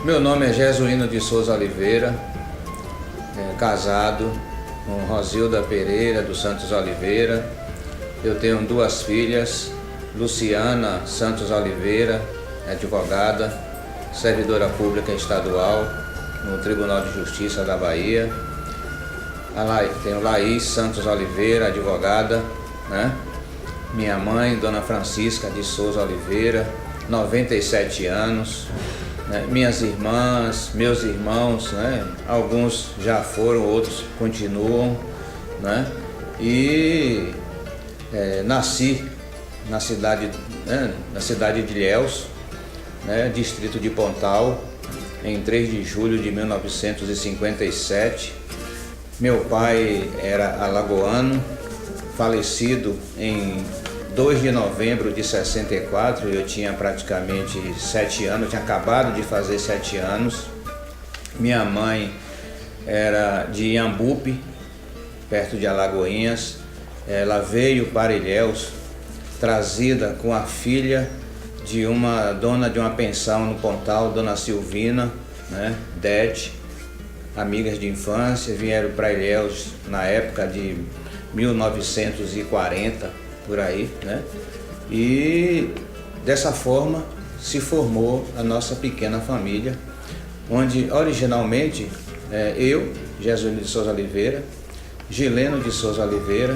Meu nome é Jesuíno de Souza Oliveira, casado com Rosilda Pereira dos Santos Oliveira. Eu tenho duas filhas, Luciana Santos Oliveira, advogada, servidora pública estadual no Tribunal de Justiça da Bahia. Tenho Laís Santos Oliveira, advogada, né? Minha mãe, Dona Francisca de Souza Oliveira, 97 anos. Minhas irmãs, meus irmãos, né? Alguns já foram, outros continuam, né? E nasci na cidade de Ilhéus, né? Distrito de Pontal, em 3 de julho de 1957. Meu pai era alagoano, falecido em 2 de novembro de 64, eu tinha praticamente 7 anos, tinha acabado de fazer 7 anos. Minha mãe era de Iambupe, perto de Alagoinhas. Ela veio para Ilhéus, trazida com a filha de uma dona de uma pensão no Pontal, Dona Silvina, né, Dete, amigas de infância, vieram para Ilhéus na época de 1940, por aí, né? E dessa forma se formou a nossa pequena família, onde originalmente eu, Jesuíno de Souza Oliveira, Gileno de Souza Oliveira,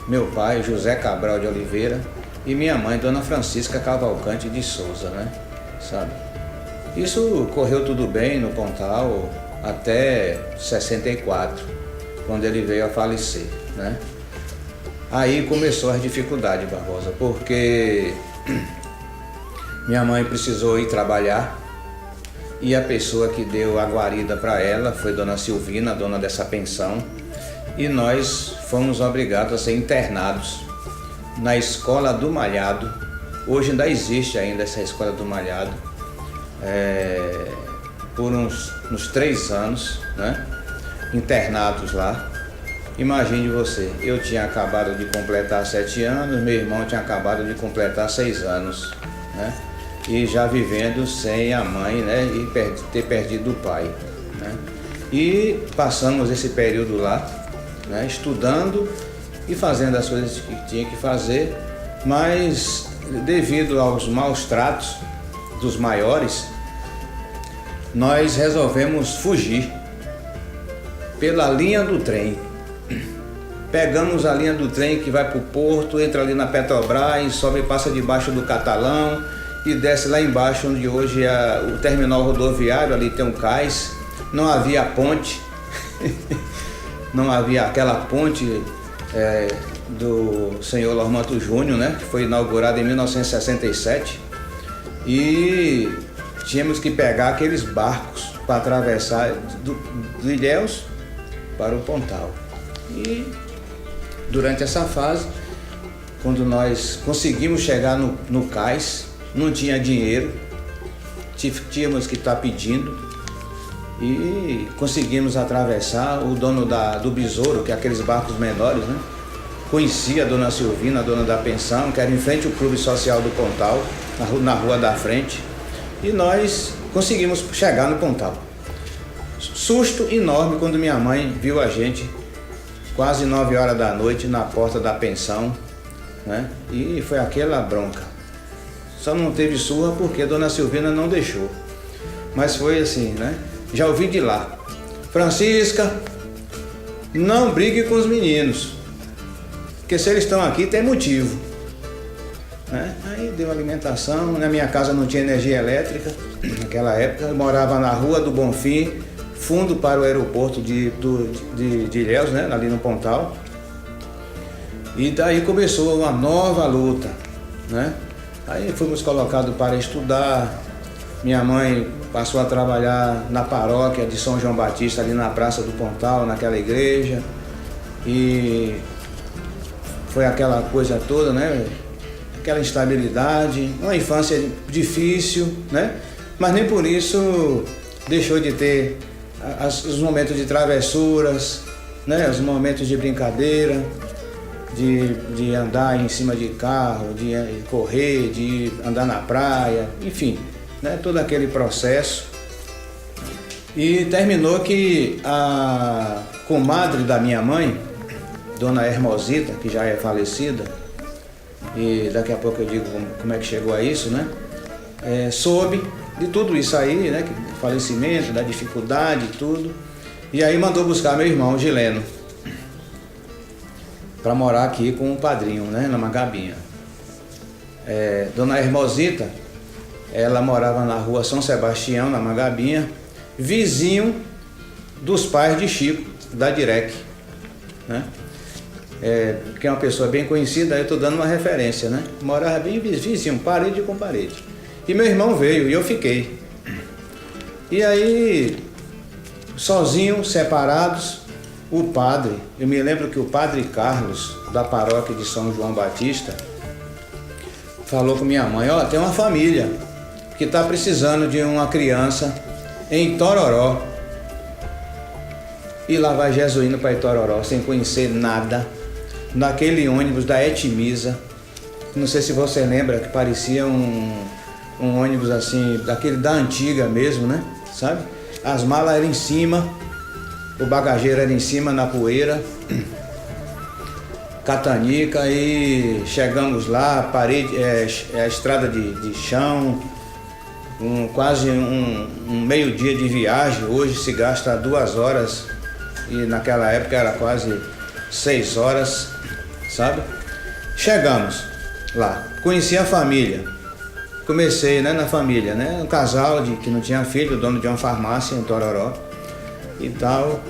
meu pai, José Cabral de Oliveira, e minha mãe, Dona Francisca Cavalcante de Souza, né? Sabe? Isso correu tudo bem no Pontal até 64, quando ele veio a falecer, né? Aí começou as dificuldades, Barbosa, porque minha mãe precisou ir trabalhar e a pessoa que deu a guarida para ela foi Dona Silvina, dona dessa pensão, e nós fomos obrigados a ser internados na Escola do Malhado. Hoje ainda existe ainda essa Escola do Malhado, por uns 3 anos, né? Internados lá. Imagine você, eu tinha acabado de completar 7 anos, meu irmão tinha acabado de completar 6 anos, né? E já vivendo sem a mãe, né? E ter perdido o pai, né? E passamos esse período lá, né? Estudando e fazendo as coisas que tinha que fazer, mas devido aos maus tratos dos maiores, nós resolvemos fugir pela linha do trem. Pegamos a linha do trem que vai para o porto, entra ali na Petrobras, sobe e passa debaixo do Catalão e desce lá embaixo, onde hoje é o terminal rodoviário, ali tem um cais. Não havia ponte, não havia aquela ponte do senhor Lormanto Júnior, né, que foi inaugurada em 1967, e tínhamos que pegar aqueles barcos para atravessar do Ilhéus para o Pontal. E durante essa fase, quando nós conseguimos chegar no cais, não tinha dinheiro, tínhamos que estar pedindo, e conseguimos atravessar. O dono do Besouro, que é aqueles barcos menores, né, conhecia a Dona Silvina, a dona da pensão, que era em frente ao Clube Social do Pontal, na rua da frente, e nós conseguimos chegar no Pontal. Susto enorme quando minha mãe viu a gente quase 9 horas da noite na porta da pensão, né? E foi aquela bronca. Só não teve surra porque Dona Silvina não deixou. Mas foi assim, né? Já ouvi de lá: Francisca, não brigue com os meninos, porque se eles estão aqui tem motivo, né? Aí deu alimentação. Na minha casa não tinha energia elétrica naquela época. Eu morava na Rua do Bonfim, fundo para o aeroporto de Ilhéus, né, ali no Pontal. E daí começou uma nova luta, né? Aí fomos colocados para estudar. Minha mãe passou a trabalhar na paróquia de São João Batista, ali na Praça do Pontal, naquela igreja. E foi aquela coisa toda, né? Aquela instabilidade, uma infância difícil, né? Mas nem por isso deixou de ter os momentos de travessuras, né? Os momentos de brincadeira, de andar em cima de carro, de correr, de andar na praia, enfim, né? Todo aquele processo E terminou que a comadre da minha mãe, Dona Hermosita, que já é falecida, e daqui a pouco eu digo como é que chegou a isso, né? Soube de tudo isso aí, né? Do falecimento, da dificuldade e tudo. E aí mandou buscar meu irmão Gileno para morar aqui com o padrinho, né? Na Mangabinha. Dona Hermosita, ela morava na rua São Sebastião, na Mangabinha, vizinho dos pais de Chico, da Direc, né? Que é uma pessoa bem conhecida, eu estou dando uma referência, né? Morava bem vizinho, parede com parede. E meu irmão veio e eu fiquei. E aí, sozinhos, separados, o padre, eu me lembro que o padre Carlos, da paróquia de São João Batista, falou com minha mãe: tem uma família que está precisando de uma criança em Itororó. E lá vai Jesuíno para Itororó, sem conhecer nada, naquele ônibus da Etimisa. Não sei se você lembra, que parecia um ônibus assim, daquele da antiga mesmo, né? Sabe? As malas eram em cima, o bagageiro era em cima na poeira, Catanica, e chegamos lá, parede, a estrada de chão, quase um meio-dia de viagem. Hoje se gasta 2 horas e naquela época era quase 6 horas, sabe? Chegamos lá, conheci a família, comecei, né, na família, né? Um casal que não tinha filho, dono de uma farmácia em Tororó e tal.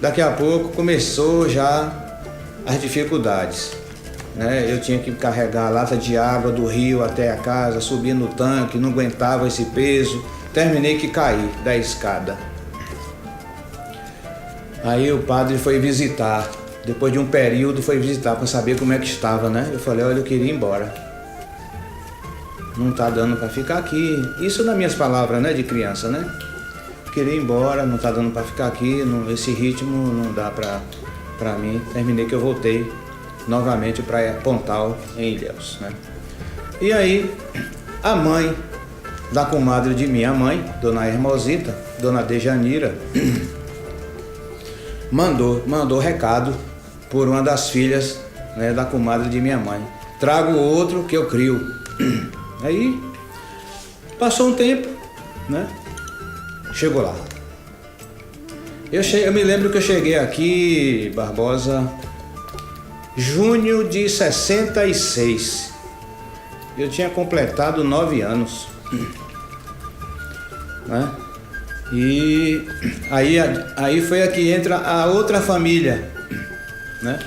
Daqui a pouco começou já as dificuldades, né? Eu tinha que carregar a lata de água do rio até a casa, subir no tanque, não aguentava esse peso, terminei que caí da escada. Aí o padre foi visitar, depois de um período foi visitar para saber como é que estava, né? Eu falei: olha, eu queria ir embora, não tá dando para ficar aqui. Isso nas minhas palavras, né, de criança, né? Queria ir embora, não tá dando para ficar aqui, esse ritmo não dá para mim. Terminei que eu voltei novamente para Pontal, em Ilhéus, né? E aí a mãe da comadre de minha mãe, Dona Hermosita, Dona Dejanira, mandou recado por uma das filhas, né, da comadre de minha mãe: trago outro que eu crio. Aí passou um tempo, né? Chegou lá. Eu me lembro que eu cheguei aqui, Barbosa, junho de 66. Eu tinha completado 9 anos, né? E aí foi aqui entra a outra família, né?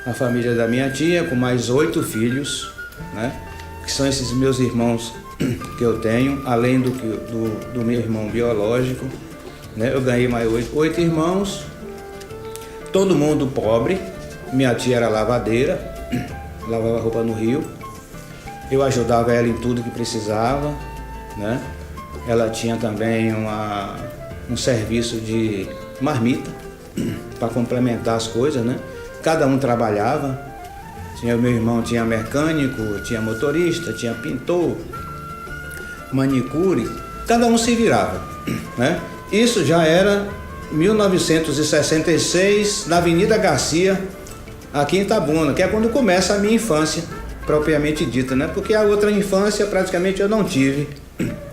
A família da minha tia, com mais 8 filhos, né? Que são esses meus irmãos que eu tenho, além do meu irmão biológico, né? Eu ganhei mais 8 irmãos, todo mundo pobre. Minha tia era lavadeira, lavava roupa no rio. Eu ajudava ela em tudo que precisava, né? Ela tinha também um serviço de marmita para complementar as coisas, né? Cada um trabalhava. Meu irmão tinha mecânico, tinha motorista, tinha pintor, manicure, cada um se virava, né? Isso já era 1966, na Avenida Garcia, aqui em Itabuna, que é quando começa a minha infância, propriamente dita, né? Porque a outra infância praticamente eu não tive,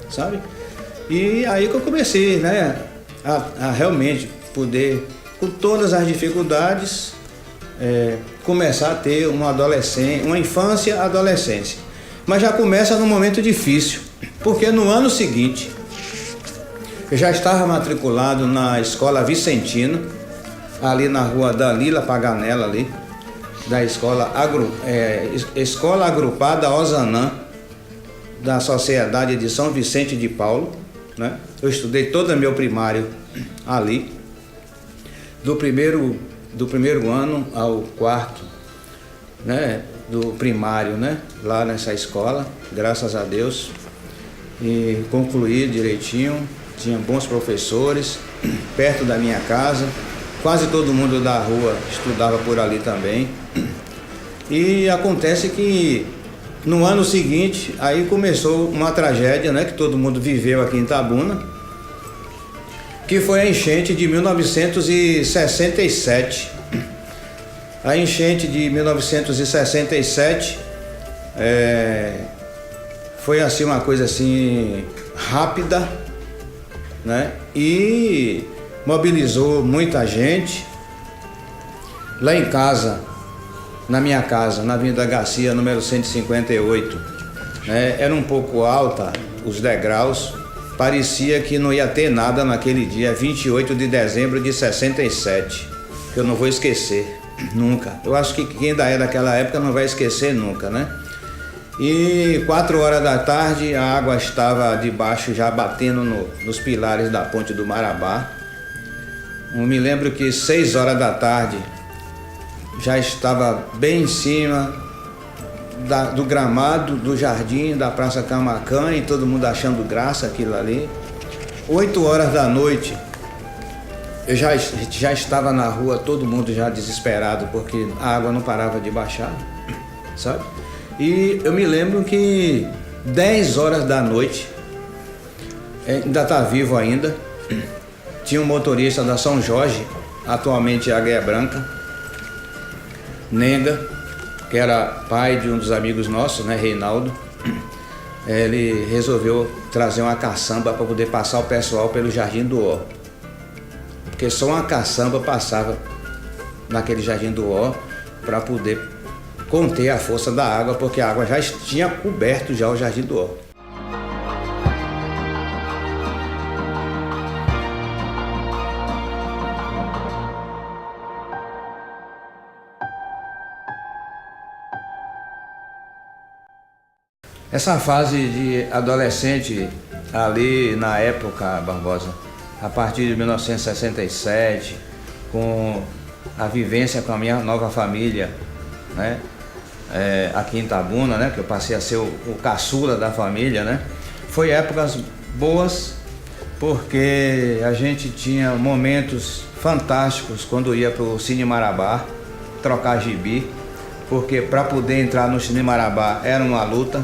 sabe? E aí que eu comecei, né, a realmente poder, com todas as dificuldades, começar a ter uma infância, adolescência. Mas já começa num momento difícil, porque no ano seguinte eu já estava matriculado na Escola Vicentina, ali na rua Dalila Paganella, ali, da Escola Agrupada Ozanam, da Sociedade de São Vicente de Paulo, né? Eu estudei todo o meu primário ali, do primeiro ano ao 4º, né, do primário, né, lá nessa escola, graças a Deus, e concluí direitinho. Tinha bons professores perto da minha casa, quase todo mundo da rua estudava por ali também. E acontece que no ano seguinte, aí começou uma tragédia, né, que todo mundo viveu aqui em Itabuna. que foi a enchente de 1967. A enchente de 1967 foi assim uma coisa assim rápida, né? E mobilizou muita gente. Lá em casa, na minha casa, na Avenida Garcia, número 158, né? Era um pouco alta os degraus, parecia que não ia ter nada naquele dia, 28 de dezembro de 67, que eu não vou esquecer, nunca. Eu acho que quem ainda é daquela época não vai esquecer nunca, né? E 4 horas da tarde a água estava debaixo, já batendo nos pilares da ponte do Marabá. Eu me lembro que 6 horas da tarde já estava bem em cima do gramado, do jardim, da Praça Camacan, e todo mundo achando graça aquilo ali. 8 horas da noite, eu já estava na rua, todo mundo já desesperado, porque a água não parava de baixar, sabe? E eu me lembro que 10 horas da noite, ainda está vivo ainda, tinha um motorista da São Jorge, atualmente Águia Branca, Nenga, que era pai de um dos amigos nossos, né, Reinaldo. Ele resolveu trazer uma caçamba para poder passar o pessoal pelo Jardim do Ó, porque só uma caçamba passava naquele Jardim do Ó para poder conter a força da água, porque a água já tinha coberto já o Jardim do Ó. Essa fase de adolescente ali na época, Barbosa, a partir de 1967, com a vivência com a minha nova família, né? Aqui em Itabuna, né? Que eu passei a ser o caçula da família, né? Foi épocas boas, porque a gente tinha momentos fantásticos quando ia para o Cine Marabá trocar gibi, porque para poder entrar no Cine Marabá era uma luta.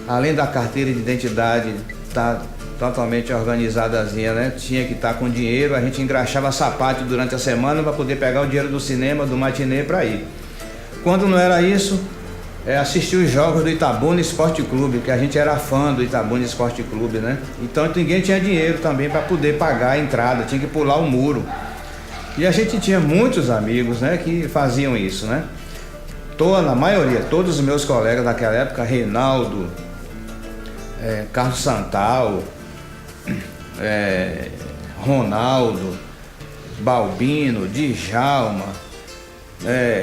Além da carteira de identidade estar totalmente organizadazinha, né? Tinha que estar com dinheiro, a gente engraxava sapato durante a semana para poder pegar o dinheiro do cinema, do matinê para ir. Quando não era isso, assistir os jogos do Itabuna Esporte Clube, que a gente era fã do Itabuna Esporte Clube, né? Então ninguém tinha dinheiro também para poder pagar a entrada, tinha que pular o muro. E a gente tinha muitos amigos, né, que faziam isso, né? Na maioria, todos os meus colegas daquela época, Reinaldo, Carlos Santal, Ronaldo, Balbino, Djalma,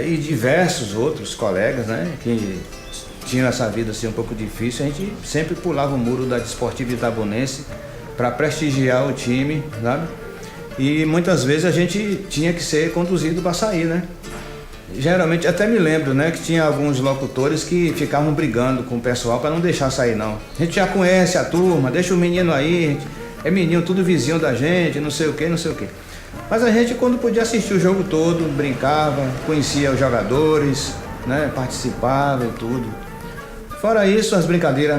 e diversos outros colegas, né, que tinham essa vida assim um pouco difícil. A gente sempre pulava o muro da Desportiva Itabunense para prestigiar o time, sabe? E muitas vezes a gente tinha que ser conduzido para sair, né? Geralmente, até me lembro, né, que tinha alguns locutores que ficavam brigando com o pessoal para não deixar sair, não. A gente já conhece a turma, deixa o menino aí, é menino, tudo vizinho da gente, não sei o que, não sei o que. Mas a gente, quando podia assistir o jogo todo, brincava, conhecia os jogadores, né, participava e tudo. Fora isso, as brincadeiras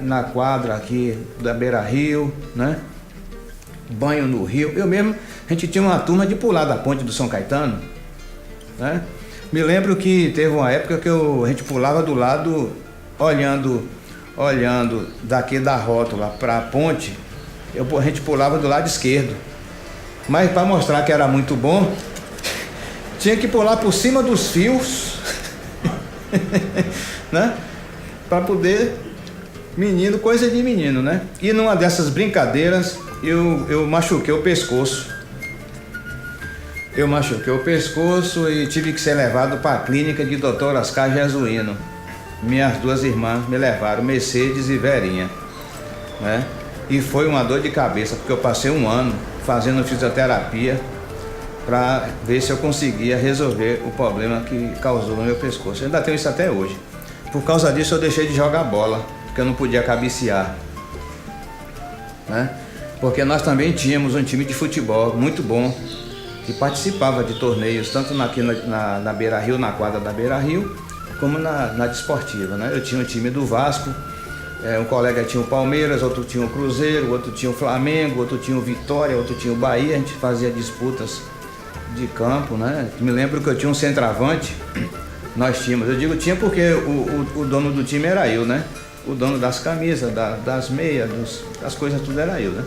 na quadra aqui da Beira Rio, né, banho no rio. Eu mesmo, a gente tinha uma turma de pular da ponte do São Caetano, né? Me lembro que teve uma época que a gente pulava do lado, olhando daqui da rótula para a ponte, a gente pulava do lado esquerdo. Mas para mostrar que era muito bom, tinha que pular por cima dos fios, né? Para poder, menino, coisa de menino, né? E numa dessas brincadeiras, eu machuquei o pescoço. Eu machuquei o pescoço e tive que ser levado para a clínica de Dr. Oscar Jesuíno. Minhas duas irmãs me levaram, Mercedes e Verinha, né? E foi uma dor de cabeça, porque eu passei um ano fazendo fisioterapia para ver se eu conseguia resolver o problema que causou no meu pescoço. Eu ainda tenho isso até hoje. Por causa disso eu deixei de jogar bola, porque eu não podia cabecear, né? Porque nós também tínhamos um time de futebol muito bom, que participava de torneios, tanto aqui na Beira Rio, na quadra da Beira Rio, como na Desportiva, né? Eu tinha o time do Vasco, Um colega tinha o Palmeiras, outro tinha o Cruzeiro, outro tinha o Flamengo, outro tinha o Vitória, outro tinha o Bahia. A gente fazia disputas de campo, né? Me lembro que eu tinha um centroavante, nós tínhamos, eu digo tinha porque o dono do time era eu, né? O dono das camisas, das meias, das coisas, tudo era eu, né?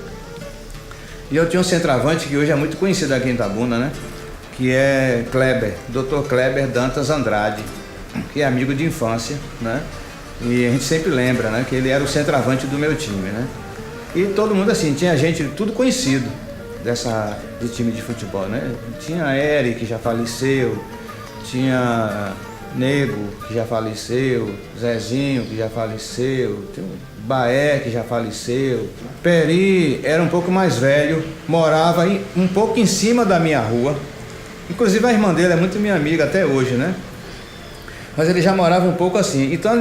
E eu tinha um centroavante que hoje é muito conhecido aqui em Itabuna, né? Que é Kleber, Dr. Kleber Dantas Andrade, que é amigo de infância, né? E a gente sempre lembra, né? Que ele era o centroavante do meu time, né? E todo mundo assim, tinha gente, tudo conhecido de time de futebol, né? Tinha Eric, que já faleceu, tinha Nego, que já faleceu, Zezinho, que já faleceu, tinha o Baé, que já faleceu. Peri era um pouco mais velho, morava um pouco em cima da minha rua. Inclusive a irmã dele é muito minha amiga até hoje, né? Mas ele já morava um pouco assim. Então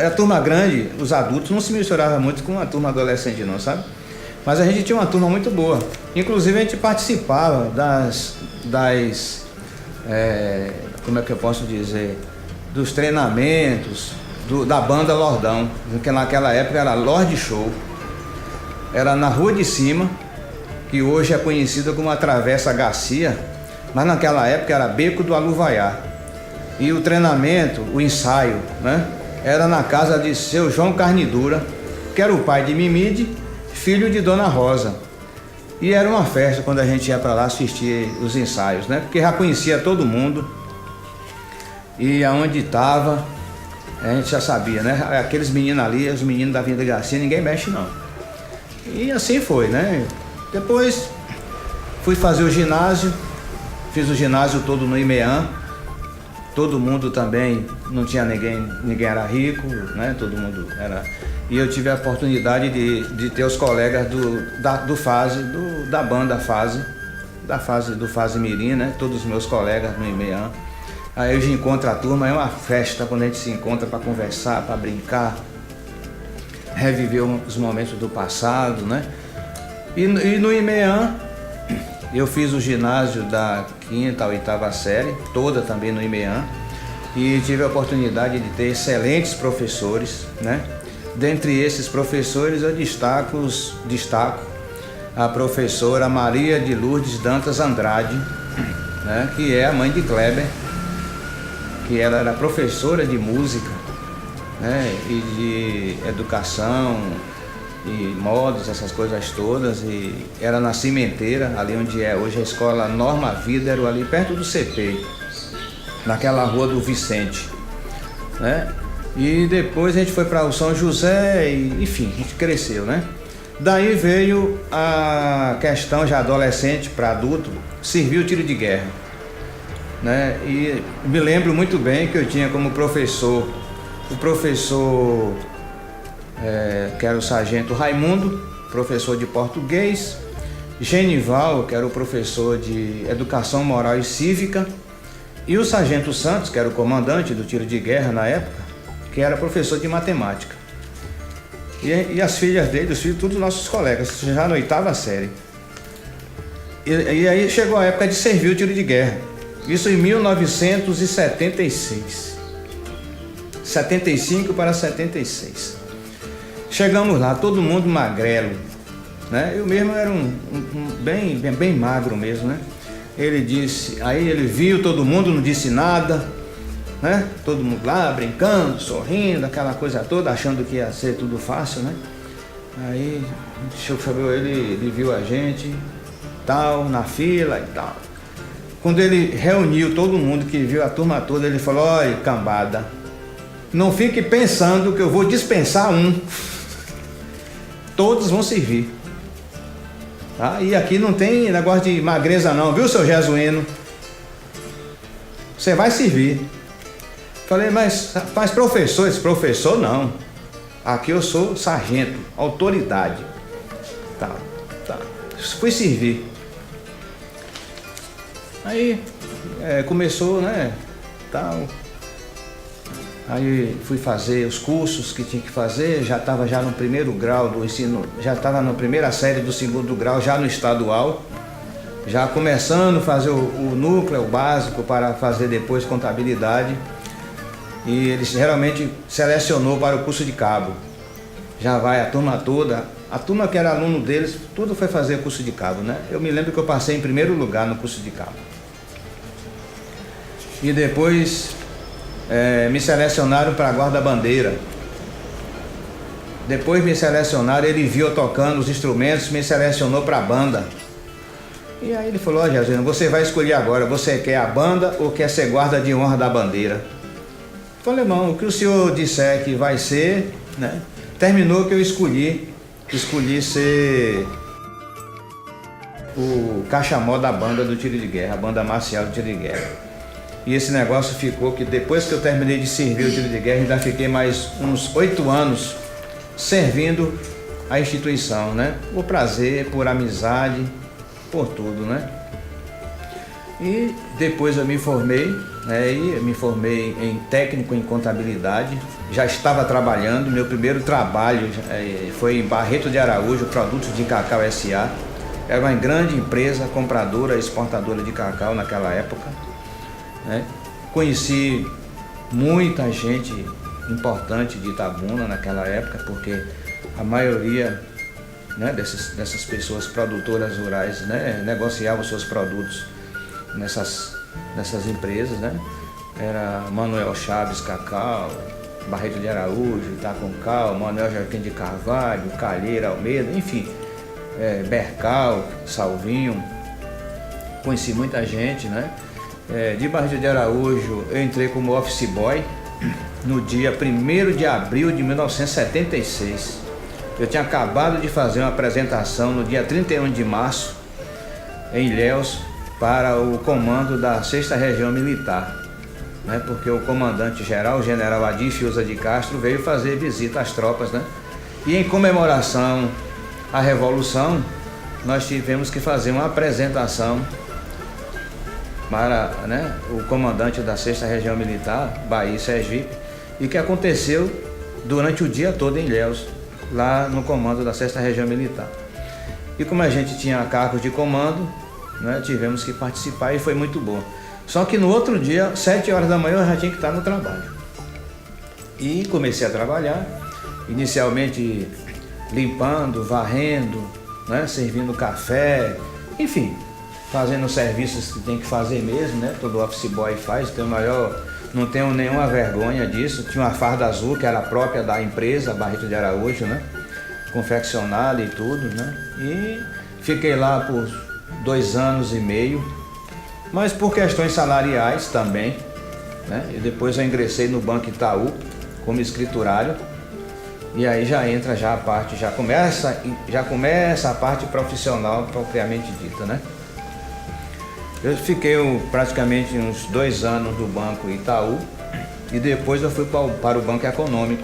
a turma grande, os adultos, não se misturava muito com a turma adolescente não, sabe? Mas a gente tinha uma turma muito boa. Inclusive a gente participava como é que eu posso dizer? Dos treinamentos da banda Lordão, que naquela época era Lorde Show. Era na Rua de Cima, que hoje é conhecida como a Travessa Garcia, mas naquela época era Beco do Aluvaiá. E o treinamento, o ensaio, né, era na casa de seu João Carnidura, que era o pai de Mimide, filho de Dona Rosa. E era uma festa quando a gente ia para lá assistir os ensaios, né, porque já conhecia todo mundo. E aonde estava, a gente já sabia, né, aqueles meninos ali, os meninos da Avenida Garcia, ninguém mexe não. E assim foi, né. Depois fui fazer o ginásio, fiz o ginásio todo no IMEAM. Todo mundo também, não tinha ninguém era rico, né? Todo mundo era. E eu tive a oportunidade de ter os colegas da banda Fase, do Fase Mirim, né? Todos os meus colegas no IMEAM. Aí hoje encontra a turma, é uma festa quando a gente se encontra para conversar, para brincar, reviver os momentos do passado, né? E no IMEAM, eu fiz o ginásio da 5ª a 8ª série, toda também no IMEAM, e tive a oportunidade de ter excelentes professores, né? Dentre esses professores eu destaco a professora Maria de Lourdes Dantas Andrade, né? Que é a mãe de Kleber, que ela era professora de música, né? E de educação, e modos, essas coisas todas, e era na Cimenteira, ali onde é hoje a escola Norma Vídero, ali perto do CP, naquela rua do Vicente, né? E depois a gente foi para o São José e, enfim, a gente cresceu, né? Daí veio a questão já adolescente para adulto, serviu o tiro de guerra, né? E me lembro muito bem que eu tinha como professor, o professor que era o sargento Raimundo, professor de português, Genival, que era o professor de educação moral e cívica, e o sargento Santos, que era o comandante do tiro de guerra na época, que era professor de matemática. E as filhas dele, os filhos, todos nossos colegas, já na 8ª série. E aí chegou a época de servir o tiro de guerra, isso em 1976, 75 para 76. Chegamos lá, todo mundo magrelo, né? Eu mesmo era bem magro mesmo, né? Ele disse, aí ele viu todo mundo, não disse nada, né? Todo mundo lá brincando, sorrindo, aquela coisa toda, achando que ia ser tudo fácil, né? Aí ele viu a gente, tal, na fila e tal. Quando ele reuniu todo mundo, que viu a turma toda, ele falou: olha, cambada, não fique pensando que eu vou dispensar um. Todos vão servir. Tá? E aqui não tem negócio de magreza não, viu, seu Jesuíno? Você vai servir. Falei, mas professor, esse professor não. Aqui eu sou sargento, autoridade. Tá. Fui servir. Aí começou, né, tal. Aí fui fazer os cursos que tinha que fazer, já estava já no primeiro grau do ensino, já estava na primeira série do 2º grau, já no estadual, já começando a fazer o núcleo básico para fazer depois contabilidade. E ele realmente selecionou para o curso de cabo. já vai a turma toda. A turma que era aluno deles, tudo foi fazer curso de cabo, né? Eu me lembro que eu passei em primeiro lugar no curso de cabo. E depois me selecionaram para guarda-bandeira. Depois me selecionaram, ele viu eu tocando os instrumentos, me selecionou para a banda. E aí ele falou: ó, Jesus, você vai escolher agora, você quer a banda ou quer ser guarda de honra da bandeira? Eu falei: irmão, o que o senhor disser que vai ser, né? Terminou que eu escolhi ser o cachamó da banda do tiro de guerra, a banda marcial do tiro de guerra. E esse negócio ficou que depois que eu terminei de servir o tiro de guerra, ainda fiquei mais uns 8 anos servindo a instituição, né? Por prazer, por amizade, por tudo, né? E depois eu me formei, né? E me formei em técnico em contabilidade. Já estava trabalhando, meu primeiro trabalho foi em Barreto de Araújo, Produtos de Cacau S.A. Era uma grande empresa compradora, exportadora de cacau naquela época, né? Conheci muita gente importante de Itabuna naquela época, porque a maioria, né, dessas pessoas produtoras rurais, né, negociavam seus produtos nessas empresas, né? Era Manuel Chaves Cacau, Barreto de Araújo, Itaconcal, Manuel Joaquim de Carvalho, Calheira Almeida, enfim, Bercal, Salvinho. Conheci muita gente, né? De Barreto de Araújo eu entrei como office boy no dia 1º de abril de 1976. Eu tinha acabado de fazer uma apresentação no dia 31 de março em Ilhéus para o comando da 6ª Região Militar, né? Porque o comandante-geral, o general Adir Fiuza de Castro, veio fazer visita às tropas, né? E em comemoração à Revolução, nós tivemos que fazer uma apresentação para, né, o comandante da 6ª Região Militar, Bahia e Sergipe, e que aconteceu durante o dia todo em Ilhéus, lá no comando da 6ª Região Militar. E como a gente tinha cargos de comando, né, tivemos que participar e foi muito bom. Só que no outro dia, 7 horas da manhã, eu já tinha que estar no trabalho. E comecei a trabalhar, inicialmente limpando, varrendo, né, servindo café, enfim, fazendo os serviços que tem que fazer mesmo, né? Todo office boy faz, não tenho nenhuma vergonha disso. Tinha uma farda azul que era própria da empresa Barreto de Araújo, né? Confeccionada e tudo, né? E fiquei lá por 2 anos e meio, mas por questões salariais também, né? E depois eu ingressei no Banco Itaú como escriturário. E aí já entra a parte, já começa a parte profissional propriamente dita, né? Eu fiquei praticamente uns 2 anos no Banco Itaú e depois eu fui para o Banco Econômico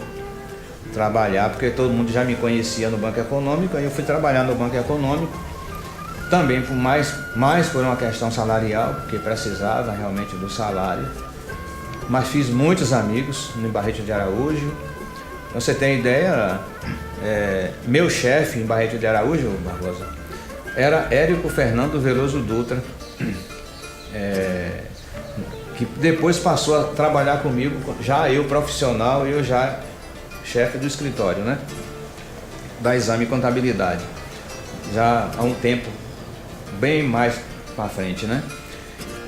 trabalhar, porque todo mundo já me conhecia no Banco Econômico, aí eu fui trabalhar no Banco Econômico, também mais por uma questão salarial, porque precisava realmente do salário, mas fiz muitos amigos no Barreto de Araújo. Pra você ter ideia, meu chefe em Barreto de Araújo, Barbosa, era Érico Fernando Veloso Dutra, que depois passou a trabalhar comigo, já eu profissional e eu já chefe do escritório, né? Da Exame Contabilidade, já há um tempo bem mais para frente, né?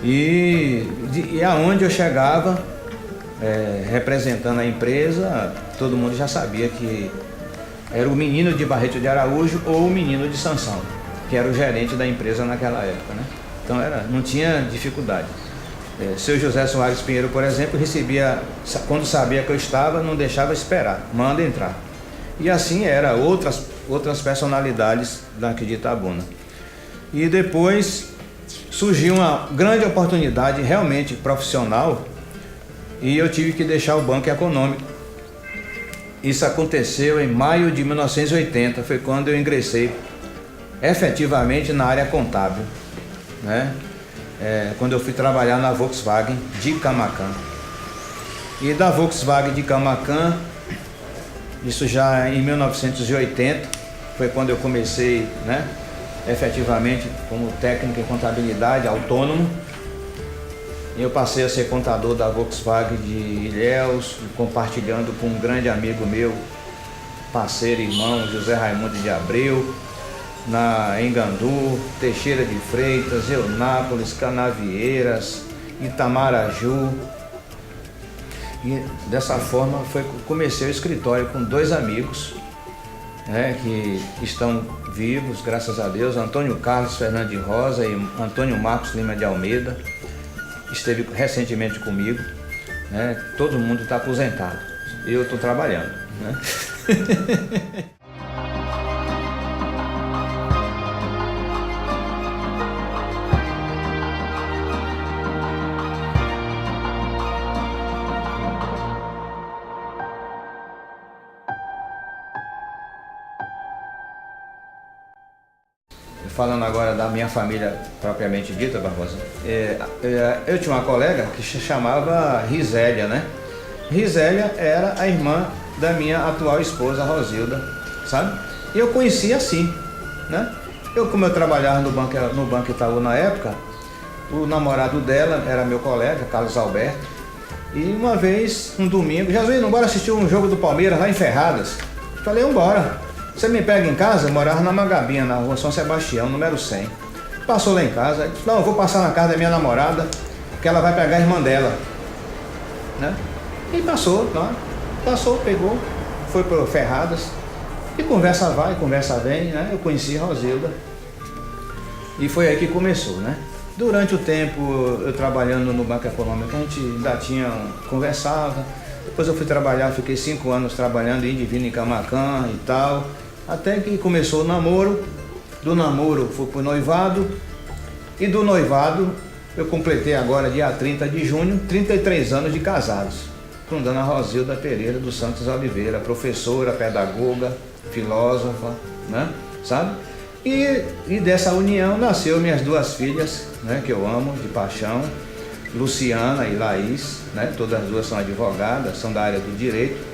E aonde eu chegava, representando a empresa, todo mundo já sabia que era o menino de Barreto de Araújo ou o menino de Sansão, que era o gerente da empresa naquela época, né? Então não tinha dificuldade. Seu José Soares Pinheiro, por exemplo, recebia, quando sabia que eu estava, não deixava esperar, manda entrar. E assim era outras personalidades daqui de Itabuna. E depois surgiu uma grande oportunidade realmente profissional e eu tive que deixar o Banco Econômico. Isso aconteceu em maio de 1980, foi quando eu ingressei efetivamente na área contábil, né? Quando eu fui trabalhar na Volkswagen de Camaquã. E da Volkswagen de Camaquã, isso já em 1980, foi quando eu comecei, né, efetivamente como técnico em contabilidade autônomo. Eu passei a ser contador da Volkswagen de Ilhéus, compartilhando com um grande amigo meu, parceiro, irmão José Raimundo de Abreu, em Gandu, Teixeira de Freitas, Eunápolis, Canavieiras, Itamaraju. E dessa forma comecei o escritório com 2 amigos, né, que estão vivos, graças a Deus, Antônio Carlos Fernandes de Rosa e Antônio Marcos Lima de Almeida. Esteve recentemente comigo, né? Todo mundo está aposentado e eu estou trabalhando, né? Falando agora da minha família propriamente dita, Barbosa, eu tinha uma colega que se chamava Risélia, né? Risélia era a irmã da minha atual esposa, Rosilda, sabe? E eu conhecia assim, né? Como eu trabalhava no Banco Itaú na época, o namorado dela era meu colega, Carlos Alberto, e uma vez, um domingo, Jesuíno, bora assistir um jogo do Palmeiras lá em Ferradas. Falei, vambora. Você me pega em casa? Eu morava na Magabinha, na rua São Sebastião, número 100. Passou lá em casa, disse, não, eu vou passar na casa da minha namorada, que ela vai pegar a irmã dela, né? E passou, pegou, foi para Ferradas, e conversa vai, conversa vem, né? Eu conheci a Rosilda, e foi aí que começou, né? Durante o tempo, eu trabalhando no Banco Econômico, a gente ainda conversava. Depois eu fui trabalhar, fiquei 5 anos trabalhando em Divino, em Camaquã e tal. Até que começou o namoro. Do namoro fui pro noivado. E do noivado eu completei agora, dia 30 de junho, 33 anos de casados. Com Dona Rosilda Pereira dos Santos Oliveira, professora, pedagoga, filósofa, né? Sabe? E dessa união nasceu minhas 2 filhas, né? Que eu amo de paixão, Luciana e Laís, né? Todas as 2 são advogadas, são da área do direito,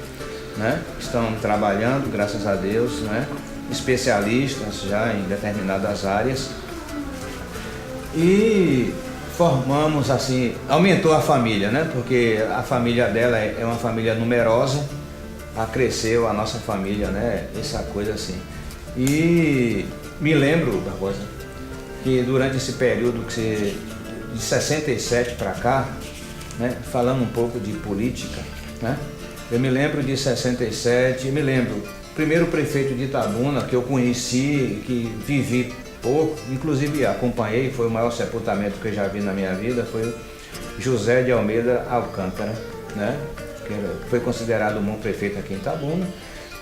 né? Estão trabalhando, graças a Deus, né? Especialistas já em determinadas áreas. E formamos assim, aumentou a família, né? Porque a família dela é uma família numerosa, cresceu a nossa família, né? Essa coisa assim. E me lembro, Barbosa, que durante esse período de 67 para cá, né? Falando um pouco de política, né? Eu me lembro de 67, primeiro prefeito de Itabuna, que eu conheci, que vivi pouco, inclusive acompanhei, foi o maior sepultamento que eu já vi na minha vida, foi José de Almeida Alcântara, né? Que foi considerado um bom prefeito aqui em Itabuna.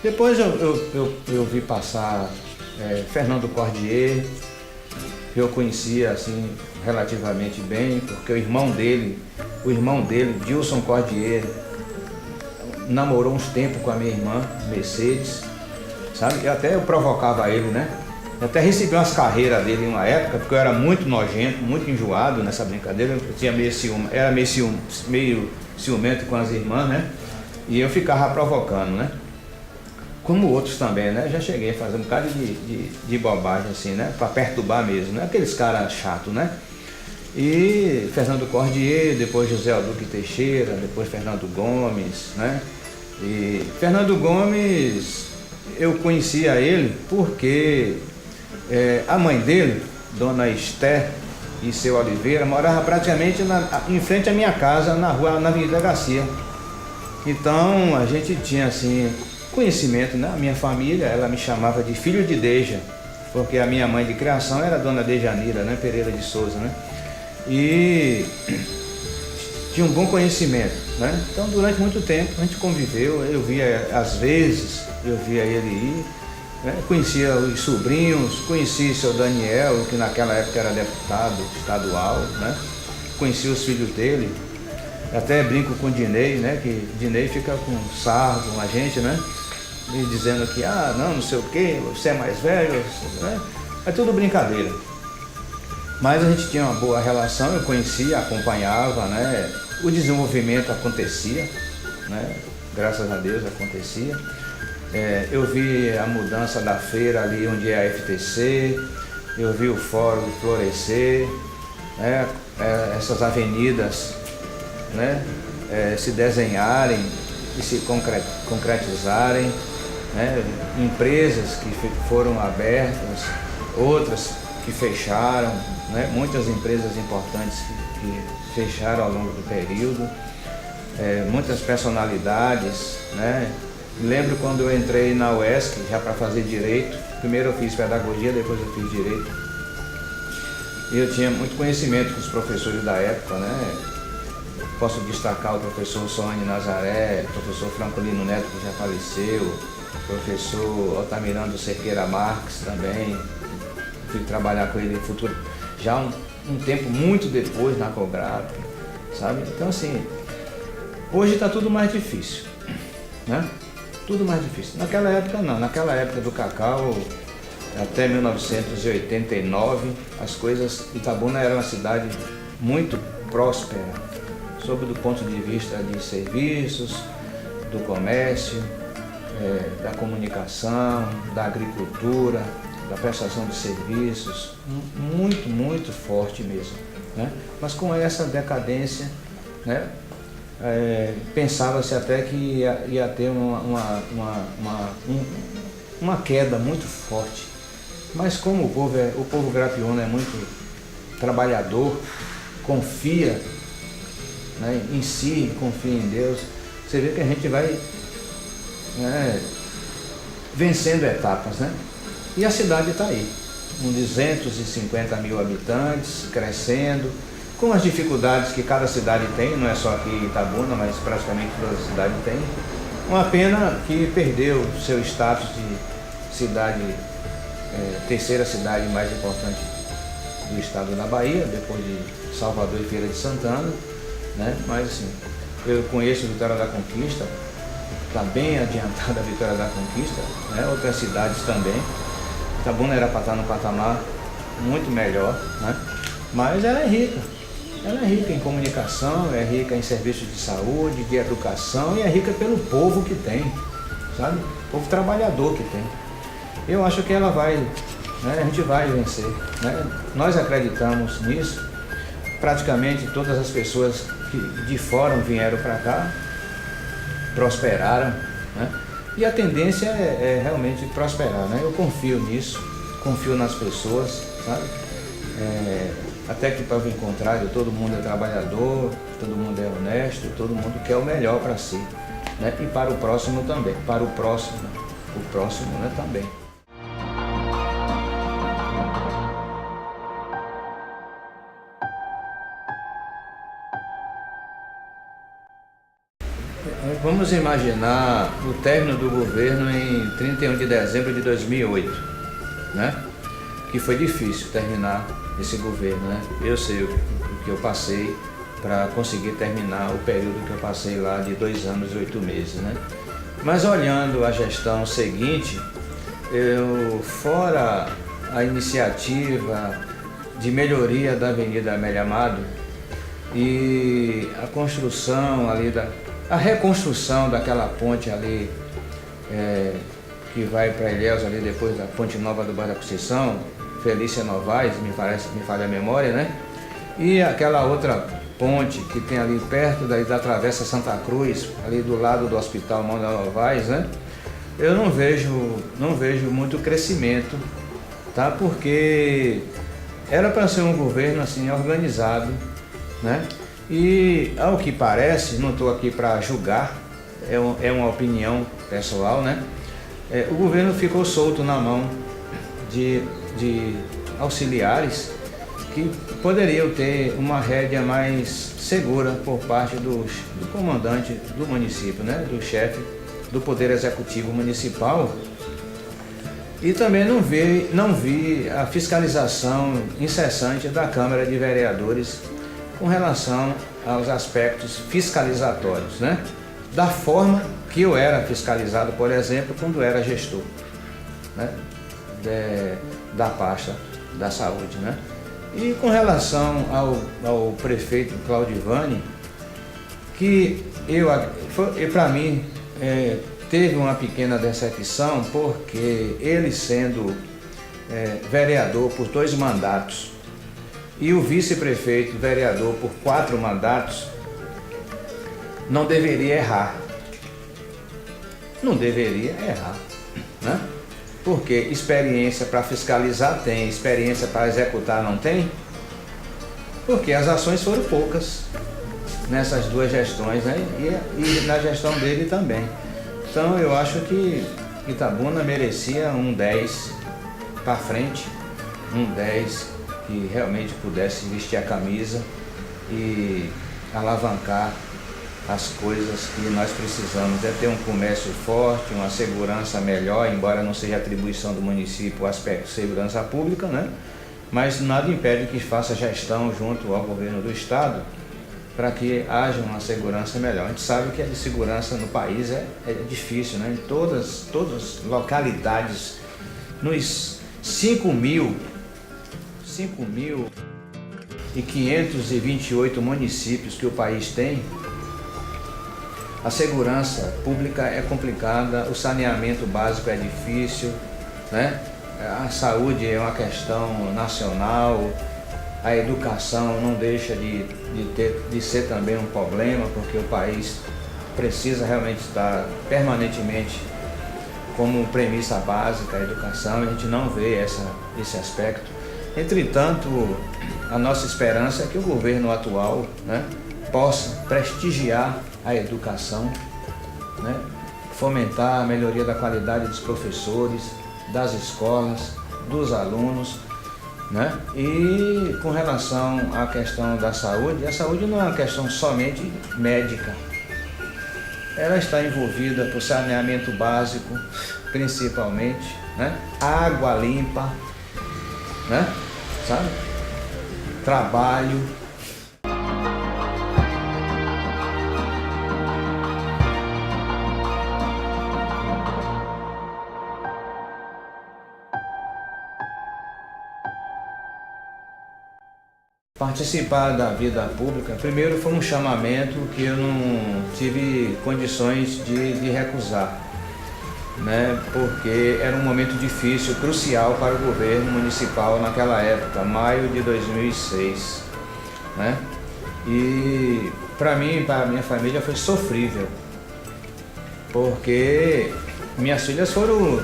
Depois eu vi passar Fernando Cordier, que eu conhecia assim relativamente bem, porque o irmão dele, Dilson Cordier, namorou uns tempos com a minha irmã, Mercedes, sabe? Eu provocava ele, né? Eu até recebi umas carreiras dele em uma época, porque eu era muito nojento, muito enjoado nessa brincadeira. Eu tinha era meio ciumento com as irmãs, né? E eu ficava provocando, né? Como outros também, né? Já cheguei a fazer um bocado de bobagem assim, né? Para perturbar mesmo, né? Aqueles caras chatos, né? E Fernando Cordier, depois José Alduque Teixeira, depois Fernando Gomes, né? E Fernando Gomes, eu conhecia ele porque a mãe dele, Dona Esther e seu Oliveira, morava praticamente em frente à minha casa, na Avenida Garcia. Então a gente tinha assim conhecimento, né? A minha família, ela me chamava de filho de Deja, porque a minha mãe de criação era Dona Dejanira, né? Pereira de Souza, né? E tinha um bom conhecimento, né? Então durante muito tempo a gente conviveu, eu via às vezes, ele ir, né? Conhecia os sobrinhos, conhecia o seu Daniel, que naquela época era deputado estadual, né? Conhecia os filhos dele, até brinco com o Dinei, né? Que Dinei fica com sarro com a gente, né? E dizendo que, não sei o que, você é mais velho, né? É tudo brincadeira. Mas a gente tinha uma boa relação, eu conhecia, acompanhava, né? O desenvolvimento acontecia, né? Graças a Deus acontecia. Eu vi a mudança da feira ali onde é a FTC, eu vi o fórum florescer, né? Essas avenidas, né? Se desenharem e se concretizarem. né? Empresas que foram abertas, outras que fecharam, né? Muitas empresas importantes que fecharam ao longo do período, muitas personalidades, né? Lembro quando eu entrei na UESC já para fazer direito. Primeiro eu fiz pedagogia, depois eu fiz direito. E eu tinha muito conhecimento com os professores da época, né? Posso destacar o professor Soane Nazaré, o professor Francolino Neto, que já faleceu, o professor Altamirando Cerqueira Marques também. Fui trabalhar com ele no futuro, já um tempo muito depois na Cobrap, sabe? Então assim, hoje está tudo mais difícil, né? Tudo mais difícil. Naquela época não, naquela época do cacau, até 1989, as coisas, Itabuna era uma cidade muito próspera, sob do ponto de vista de serviços, do comércio, da comunicação, da agricultura, da prestação de serviços, muito, muito forte mesmo, né? Mas com essa decadência, né? Pensava-se até que ia ter uma queda muito forte. Mas como o povo grapiano é muito trabalhador, confia, né, em si, confia em Deus, você vê que a gente vai, né, vencendo etapas, né? E a cidade está aí, com 250 mil habitantes, crescendo, com as dificuldades que cada cidade tem, não é só aqui em Itabuna, mas praticamente toda cidade tem. Uma pena que perdeu seu status de cidade, terceira cidade mais importante do estado da Bahia, depois de Salvador e Feira de Santana, né? Mas assim, eu conheço Vitória da Conquista, está bem adiantada a Vitória da Conquista, né? Outras cidades também. Itabuna era para estar no patamar muito melhor, né? Mas ela é rica. Ela é rica em comunicação, é rica em serviços de saúde, de educação, e é rica pelo povo que tem, sabe? O povo trabalhador que tem. Eu acho que ela vai, né? A gente vai vencer, né? Nós acreditamos nisso. Praticamente todas as pessoas que de fora vieram para cá, prosperaram, né? E a tendência é realmente prosperar, né? Eu confio nisso, confio nas pessoas, sabe? Até que prova em contrário, todo mundo é trabalhador, todo mundo é honesto, todo mundo quer o melhor para si, né? E para o próximo também, para o próximo, né, também. Vamos imaginar o término do governo em 31 de dezembro de 2008, né? Que foi difícil terminar esse governo, né? Eu sei o que eu passei para conseguir terminar o período que eu passei lá de 2 anos e 8 meses, né? Mas olhando a gestão seguinte, fora a iniciativa de melhoria da Avenida Amélia Amado e a construção ali a reconstrução daquela ponte ali, que vai para Ilhéus, ali depois da Ponte Nova do Bairro da Conceição, Felícia Novaes, me falha a memória, né? E aquela outra ponte que tem ali perto da Travessa Santa Cruz, ali do lado do Hospital Manuel Novaes, né? Eu não vejo muito crescimento, tá? Porque era para ser um governo assim organizado, né? E ao que parece, não estou aqui para julgar, é uma opinião pessoal, né? O governo ficou solto na mão de auxiliares que poderiam ter uma rédea mais segura por parte do comandante do município, né? Do chefe do Poder Executivo Municipal. E também não vi a fiscalização incessante da Câmara de Vereadores com relação aos aspectos fiscalizatórios, né? Da forma que eu era fiscalizado, por exemplo, quando era gestor, né? Da pasta da saúde, né? E com relação ao prefeito Claudivani, que para mim teve uma pequena decepção, porque ele sendo vereador por 2 mandatos e o vice-prefeito vereador por 4 mandatos, não deveria errar. Não deveria errar, né? Porque experiência para fiscalizar tem, experiência para executar não tem, porque as ações foram poucas nessas duas gestões, né? E na gestão dele também. Então eu acho que Itabuna merecia um 10 para frente, um 10 que realmente pudesse vestir a camisa e alavancar as coisas que nós precisamos. É ter um comércio forte, uma segurança melhor, embora não seja atribuição do município o aspecto de segurança pública, né? Mas nada impede que faça gestão junto ao governo do estado para que haja uma segurança melhor. A gente sabe que a de segurança no país é difícil, né? Em todas as localidades, nos 5.528 municípios que o país tem, a segurança pública é complicada, o saneamento básico é difícil, né? A saúde é uma questão nacional, a educação não deixa de ser também um problema, porque o país precisa realmente estar permanentemente como premissa básica a educação, e a gente não vê esse aspecto. Entretanto, a nossa esperança é que o governo atual, né, possa prestigiar a educação, né, fomentar a melhoria da qualidade dos professores, das escolas, dos alunos, né? E com relação à questão da saúde, a saúde não é uma questão somente médica. Ela está envolvida por saneamento básico, principalmente, né? Água limpa, né? Sabe? Trabalho. Participar da vida pública, primeiro foi um chamamento que eu não tive condições de recusar, né? Porque era um momento difícil, crucial para o governo municipal naquela época, maio de 2006, né? E para mim e para a minha família foi sofrível, porque minhas filhas foram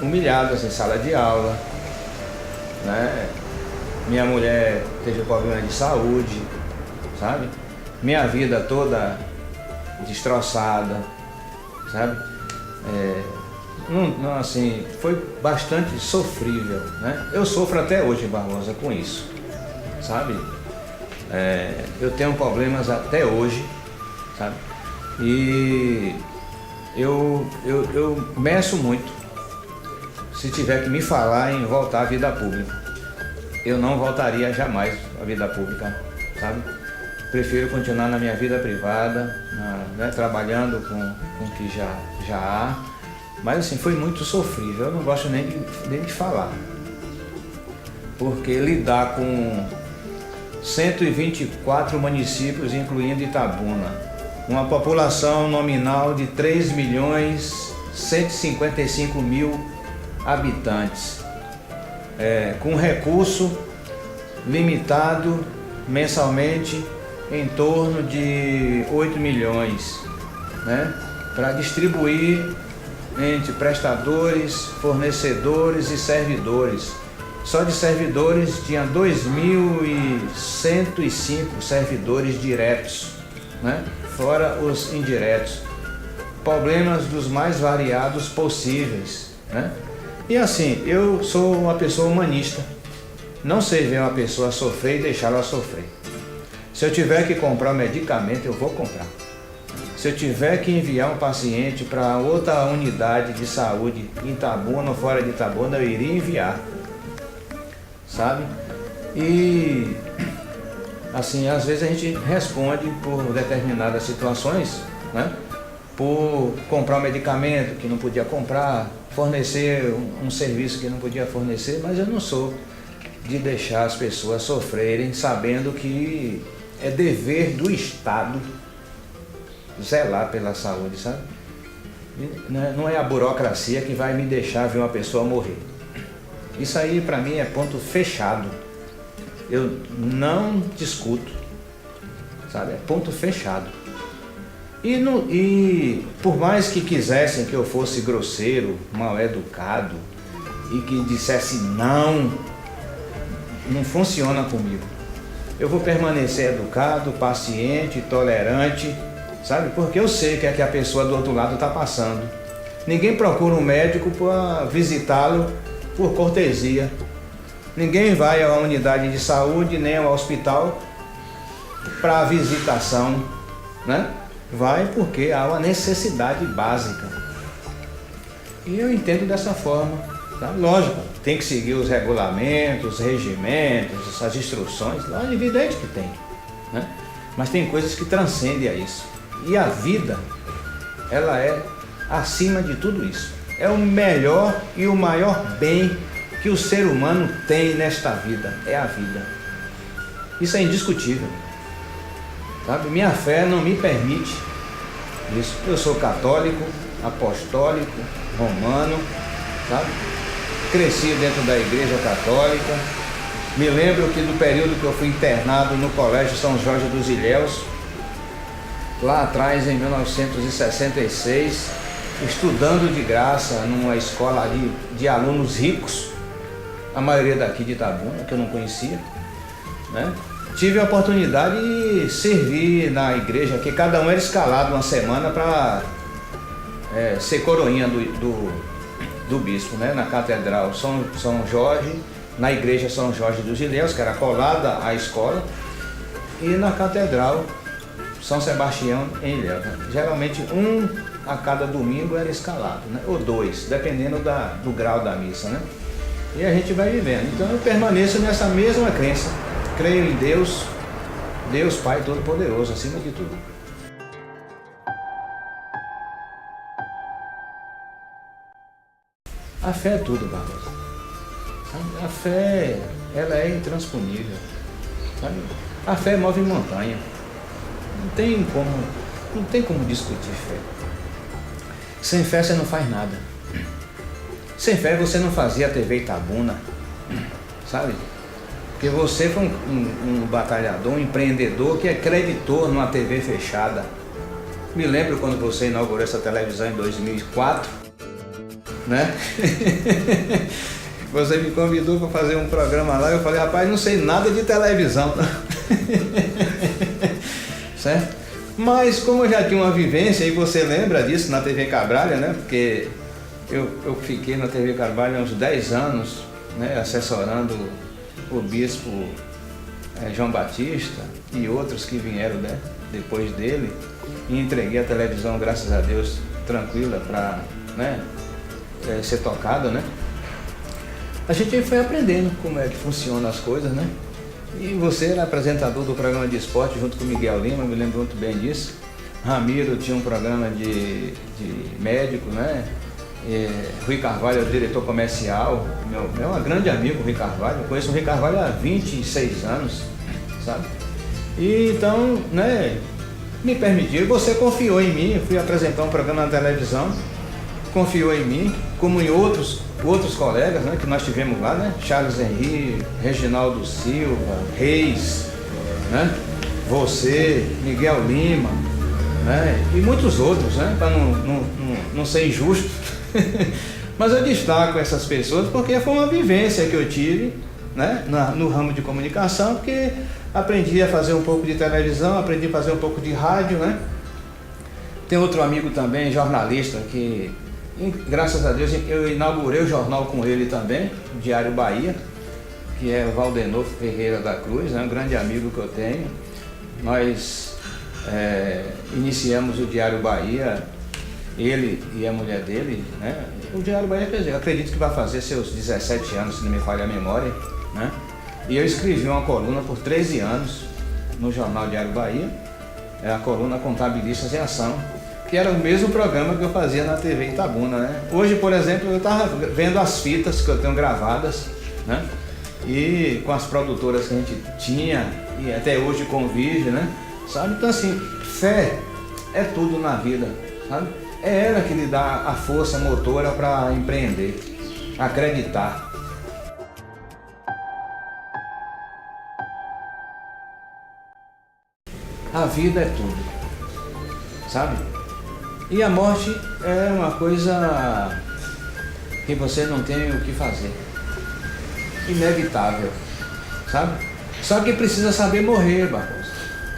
humilhadas em sala de aula, né? Minha mulher teve problema de saúde, sabe? Minha vida toda destroçada, sabe? Assim, foi bastante sofrível, né? Eu sofro até hoje, Barbosa, com isso, sabe? Eu tenho problemas até hoje, sabe? E eu meço muito. Se tiver que me falar em voltar à vida pública, eu não voltaria jamais à vida pública, sabe? Prefiro continuar na minha vida privada, né, trabalhando com o que já há. Mas assim, foi muito sofrível, eu não gosto nem de falar. Porque lidar com 124 municípios, incluindo Itabuna, uma população nominal de 3.155.000 habitantes, com recurso limitado mensalmente em torno de 8 milhões, né, para distribuir entre prestadores, fornecedores e servidores. Só de servidores tinha 2.105 servidores diretos, né, fora os indiretos. Problemas dos mais variados possíveis, né? E assim, eu sou uma pessoa humanista, não sei ver uma pessoa sofrer e deixá-la sofrer. Se eu tiver que comprar um medicamento, eu vou comprar. Se eu tiver que enviar um paciente para outra unidade de saúde, em Itabuna ou fora de Itabuna, eu iria enviar, sabe? E assim, às vezes a gente responde por determinadas situações, né? Por comprar um medicamento que não podia comprar, fornecer um serviço que não podia fornecer, mas eu não sou de deixar as pessoas sofrerem, sabendo que é dever do Estado zelar pela saúde, sabe? Não é a burocracia que vai me deixar ver uma pessoa morrer. Isso aí para mim é ponto fechado. Eu não discuto, sabe? É ponto fechado. E por mais que quisessem que eu fosse grosseiro, mal educado e que dissesse não funciona comigo. Eu vou permanecer educado, paciente, tolerante, sabe? Porque eu sei que é que a pessoa do outro lado está passando. Ninguém procura um médico para visitá-lo por cortesia. Ninguém vai à unidade de saúde nem ao hospital para visitação, né? Vai porque há uma necessidade básica. E eu entendo dessa forma, tá? Lógico, tem que seguir os regulamentos, os regimentos, as instruções, lá é evidente que tem, né? Mas tem coisas que transcendem a isso. E a vida, ela é acima de tudo isso. É o melhor e o maior bem que o ser humano tem nesta vida, é a vida. Isso é indiscutível. Sabe? Minha fé não me permite isso. Eu sou católico, apostólico, romano, sabe? Cresci dentro da igreja católica. Me lembro que do período que eu fui internado no Colégio São Jorge dos Ilhéus, lá atrás em 1966, estudando de graça numa escola ali de alunos ricos, a maioria daqui de Itabuna, que eu não conhecia, né? Tive a oportunidade de servir na igreja, que cada um era escalado uma semana para ser coroinha do bispo, né? Na Catedral São Jorge, na igreja São Jorge dos Ilhéus, que era colada à escola, e na Catedral São Sebastião em Ilhéus, né? Geralmente um a cada domingo era escalado, né? Ou dois, dependendo do grau da missa, né? E a gente vai vivendo. Então eu permaneço nessa mesma crença. Creio em Deus, Deus Pai Todo-Poderoso, acima de tudo. A fé é tudo, Barbosa. A fé, ela é intransponível. Sabe? A fé move montanha. Não tem como discutir fé. Sem fé você não faz nada. Sem fé você não fazia a TV Itabuna, sabe? Porque você foi um batalhador, um empreendedor que acreditou numa TV fechada. Me lembro quando você inaugurou essa televisão em 2004, né? Você me convidou para fazer um programa lá, eu falei, rapaz, não sei nada de televisão. Certo? Mas como eu já tinha uma vivência, e você lembra disso na TV Cabralha, né? Porque eu fiquei na TV Cabralha uns 10 anos, né? Assessorando o bispo João Batista e outros que vieram, né, depois dele, e entreguei a televisão, graças a Deus, tranquila para, né, ser tocada, né? A gente foi aprendendo como é que funcionam as coisas, né? E você era apresentador do programa de esporte junto com o Miguel Lima, me lembro muito bem disso. Ramiro tinha um programa de médico, né? Rui Carvalho é o diretor comercial, meu um grande amigo, Rui Carvalho. Eu conheço o Rui Carvalho há 26 anos, sabe? E então, né, me permitiu, você confiou em mim, eu fui apresentar um programa na televisão, confiou em mim, como em outros colegas, né, que nós tivemos lá, né? Charles Henry, Reginaldo Silva, Reis, né? Você, Miguel Lima, né? E muitos outros, né? Para não ser injusto. Mas eu destaco essas pessoas porque foi uma vivência que eu tive, né, no ramo de comunicação, porque aprendi a fazer um pouco de televisão, aprendi a fazer um pouco de rádio, né? Tem outro amigo também, jornalista, que graças a Deus eu inaugurei o jornal com ele também, o Diário Bahia, que é o Valdenor Ferreira da Cruz, né, um grande amigo que eu tenho. Nós iniciamos o Diário Bahia, ele e a mulher dele, né? O Diário Bahia, quer dizer, eu acredito que vai fazer seus 17 anos, se não me falha a memória, né? E eu escrevi uma coluna por 13 anos no jornal Diário Bahia, a coluna Contabilistas em Ação, que era o mesmo programa que eu fazia na TV Itabuna, né? Hoje, por exemplo, eu estava vendo as fitas que eu tenho gravadas, né? E com as produtoras que a gente tinha e até hoje convive, né? Sabe? Então assim, fé é tudo na vida, sabe? É ela que lhe dá a força motora para empreender, acreditar. A vida é tudo. sabe? E a morte é uma coisa que você não tem o que fazer, inevitável, sabe? Só que precisa saber morrer, Barbosa.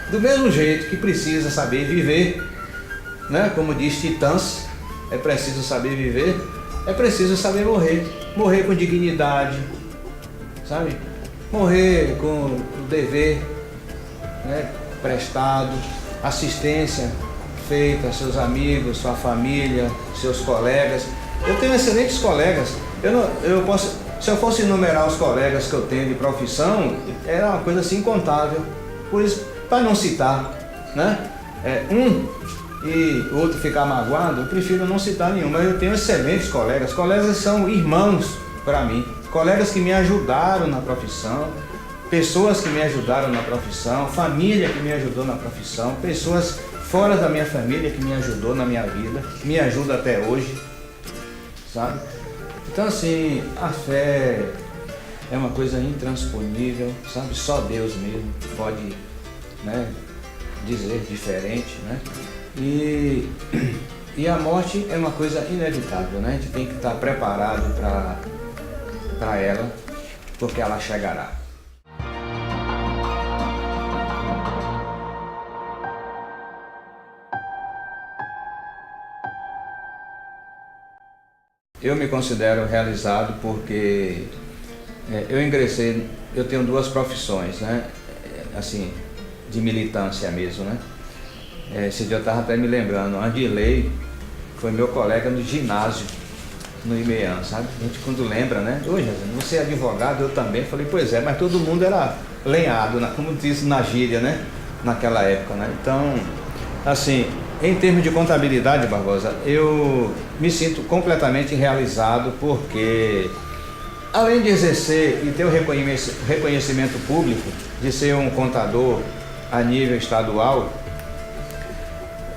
Do mesmo jeito que precisa saber viver, né? Como diz Titãs, é preciso saber viver, é preciso saber morrer. Morrer com dignidade, sabe? Morrer com o dever, né, prestado, assistência feita a seus amigos, sua família, seus colegas. Eu tenho excelentes colegas. Se eu fosse enumerar os colegas que eu tenho de profissão, era uma coisa assim incontável. Por isso, para não citar, né, um e o outro ficar magoado, eu prefiro não citar nenhum. Mas eu tenho excelentes colegas. Colegas são irmãos para mim. Colegas que me ajudaram na profissão, pessoas que me ajudaram na profissão, família que me ajudou na profissão, pessoas fora da minha família que me ajudou na minha vida, me ajuda até hoje, sabe? Então assim, a fé é uma coisa intransponível, sabe? Só Deus mesmo pode, né, dizer diferente, né? E a morte é uma coisa inevitável, né? A gente tem que estar preparado para ela, porque ela chegará. Eu me considero realizado porque eu tenho duas profissões, né? Assim, de militância mesmo, né? Esse dia eu estava até me lembrando, Andirley foi meu colega no ginásio, no IMEAN, sabe? A gente quando lembra, né? Hoje, você é advogado, eu também. Falei, pois é, mas todo mundo era lenhado, como disse na gíria, né? Naquela época, né? Então, assim, em termos de contabilidade, Barbosa, eu me sinto completamente realizado porque, além de exercer e ter o reconhecimento público de ser um contador a nível estadual,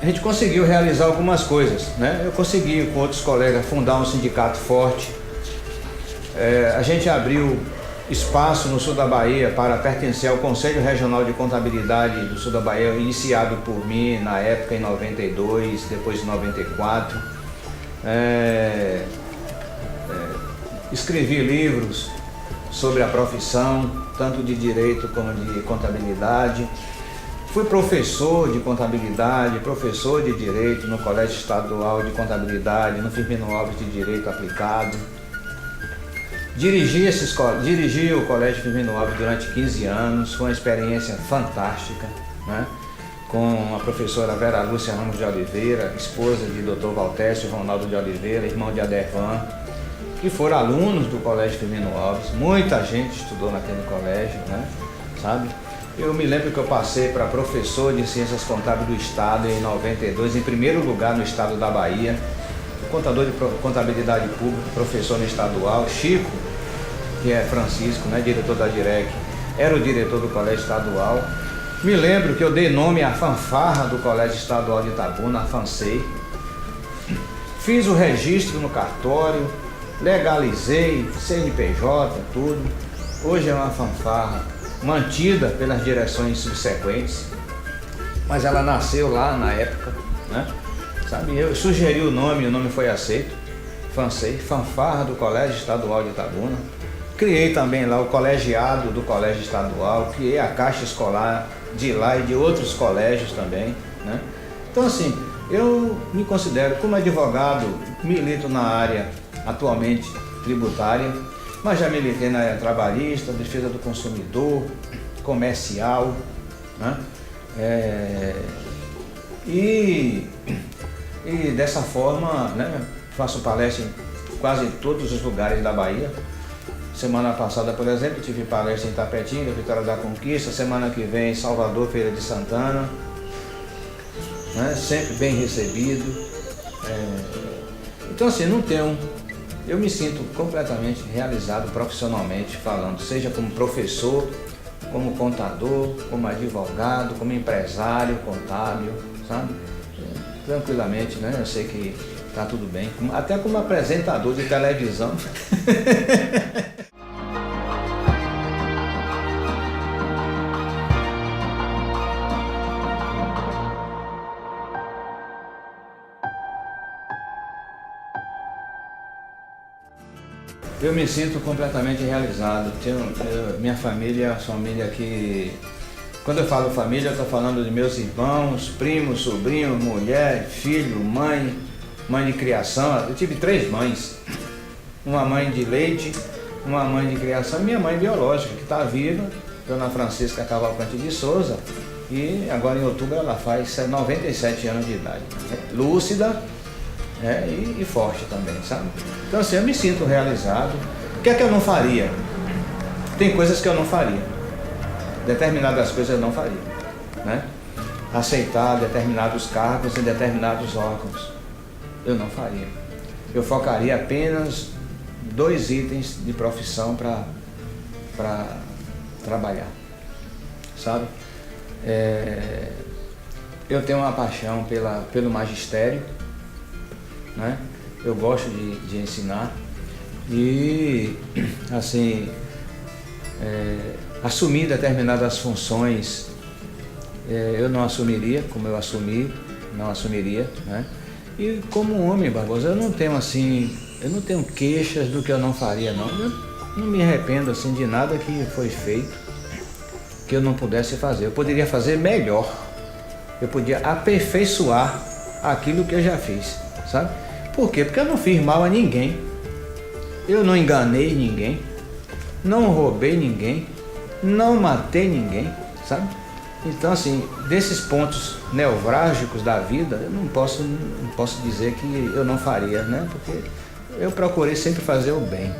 a gente conseguiu realizar algumas coisas, né? Eu consegui, com outros colegas, fundar um sindicato forte. A gente abriu espaço no sul da Bahia para pertencer ao Conselho Regional de Contabilidade do sul da Bahia, iniciado por mim na época em 92, depois em 94. Escrevi livros sobre a profissão, tanto de direito como de contabilidade. Fui professor de contabilidade, professor de direito no Colégio Estadual de Contabilidade, no Firmino Alves de Direito Aplicado. Dirigi o Colégio Firmino Alves durante 15 anos, foi uma experiência fantástica, né? Com a professora Vera Lúcia Ramos de Oliveira, esposa de Dr. Valtécio Ronaldo de Oliveira, irmão de Adervan, que foram alunos do Colégio Firmino Alves. Muita gente estudou naquele colégio, né? Sabe? Eu me lembro que eu passei para professor de Ciências Contábeis do Estado em 92, em primeiro lugar no estado da Bahia, contador de contabilidade pública, professor no estadual. Chico, que é Francisco, né, diretor da DIREC, era o diretor do Colégio Estadual. Me lembro que eu dei nome à fanfarra do Colégio Estadual de Itabuna, a FANSEI. Fiz o registro no cartório, legalizei, CNPJ, tudo. Hoje é uma fanfarra mantida pelas direções subsequentes, mas ela nasceu lá na época, né? Sabe, eu sugeri o nome foi aceito, FANSEI, Fanfarra do Colégio Estadual de Itabuna. Criei também lá o colegiado do Colégio Estadual, criei a Caixa Escolar de lá e de outros colégios também, né? Então assim, eu me considero como advogado, milito na área atualmente tributária, mas já militei na área trabalhista, defesa do consumidor, comercial, né? E dessa forma, né, faço palestra em quase todos os lugares da Bahia. Semana passada, por exemplo, tive palestra em Tapetinga, Vitória da Conquista. Semana que vem em Salvador, Feira de Santana, né? Sempre bem recebido. Então assim, eu me sinto completamente realizado profissionalmente falando, seja como professor, como contador, como advogado, como empresário contábil, sabe? Tranquilamente, né? Eu sei que tá tudo bem, até como apresentador de televisão. Eu me sinto completamente realizado. Minha família é uma família que... Quando eu falo família, eu estou falando de meus irmãos, primos, sobrinhos, mulher, filho, mãe de criação. Eu tive 3 mães. Uma mãe de leite, uma mãe de criação e minha mãe biológica, que está viva, Dona Francisca Cavalcante de Souza. E agora em outubro ela faz 97 anos de idade. Lúcida, e forte também, sabe? Então assim, eu me sinto realizado. O que é que eu não faria? Tem coisas que eu não faria. Determinadas coisas eu não faria, né? Aceitar determinados cargos em determinados órgãos. Eu não faria. Eu focaria apenas 2 itens de profissão para trabalhar, sabe? Eu tenho uma paixão pelo magistério, né? Eu gosto de ensinar e, assim, assumir determinadas funções eu não assumiria, como eu assumi, não assumiria, né? E como homem, Barbosa, eu não tenho queixas do que eu não faria, não. Eu não me arrependo, assim, de nada que foi feito, que eu não pudesse fazer. Eu poderia fazer melhor, eu podia aperfeiçoar aquilo que eu já fiz, sabe? Por quê? Porque eu não fiz mal a ninguém, eu não enganei ninguém, não roubei ninguém, não matei ninguém, sabe? Então, assim, desses pontos nevrálgicos da vida, eu não posso dizer que eu não faria, né? Porque eu procurei sempre fazer o bem.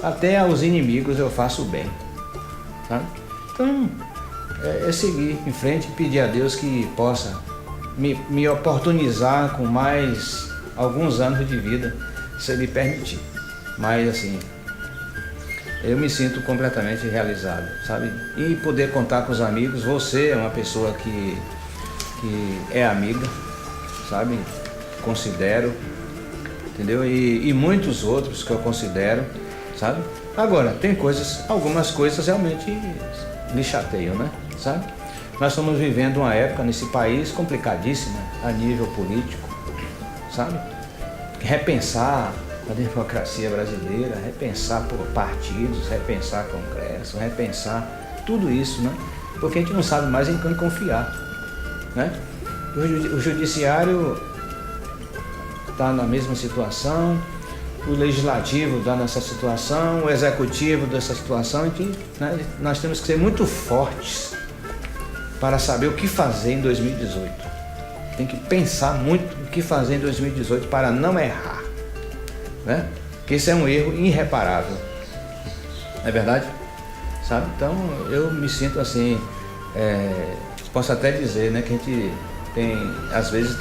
Até aos inimigos eu faço o bem, sabe? Então, é seguir em frente e pedir a Deus que possa me oportunizar com mais alguns anos de vida, se Ele permitir. Mas, assim, eu me sinto completamente realizado, sabe? E poder contar com os amigos. Você é uma pessoa que é amiga, sabe? Considero, entendeu? E muitos outros que eu considero, sabe? Agora, tem algumas coisas realmente me chateiam, né? Sabe? Nós estamos vivendo uma época nesse país complicadíssima a nível político, sabe? Repensar a democracia brasileira, repensar por partidos, repensar Congresso, repensar tudo isso, né? Porque a gente não sabe mais em quem confiar, né? O judiciário está na mesma situação, o legislativo está nessa situação, o executivo dessa situação, né? Nós temos que ser muito fortes para saber o que fazer em 2018. Tem que pensar muito o que fazer em 2018 para não errar, né? Porque isso é um erro irreparável, não é verdade? Sabe? Então eu me sinto assim, posso até dizer, né, que a gente às vezes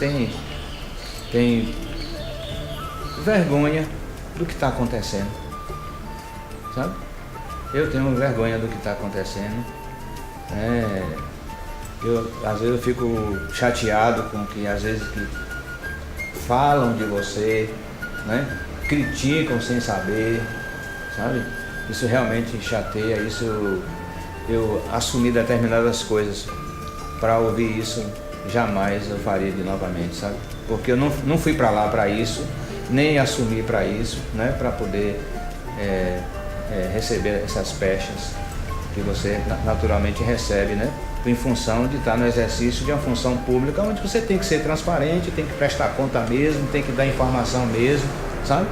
tem vergonha do que está acontecendo, sabe? Eu tenho vergonha do que está acontecendo, às vezes eu fico chateado com que às vezes que falam de você, né? Criticam sem saber, sabe? Isso realmente chateia, eu assumi determinadas coisas. Para ouvir isso, jamais eu faria de novamente, sabe? Porque eu não fui para lá para isso, nem assumi para isso, né? Para poder receber essas pechas que você naturalmente recebe, né? Em função de estar no exercício de uma função pública, onde você tem que ser transparente, tem que prestar conta mesmo, tem que dar informação mesmo, sabe?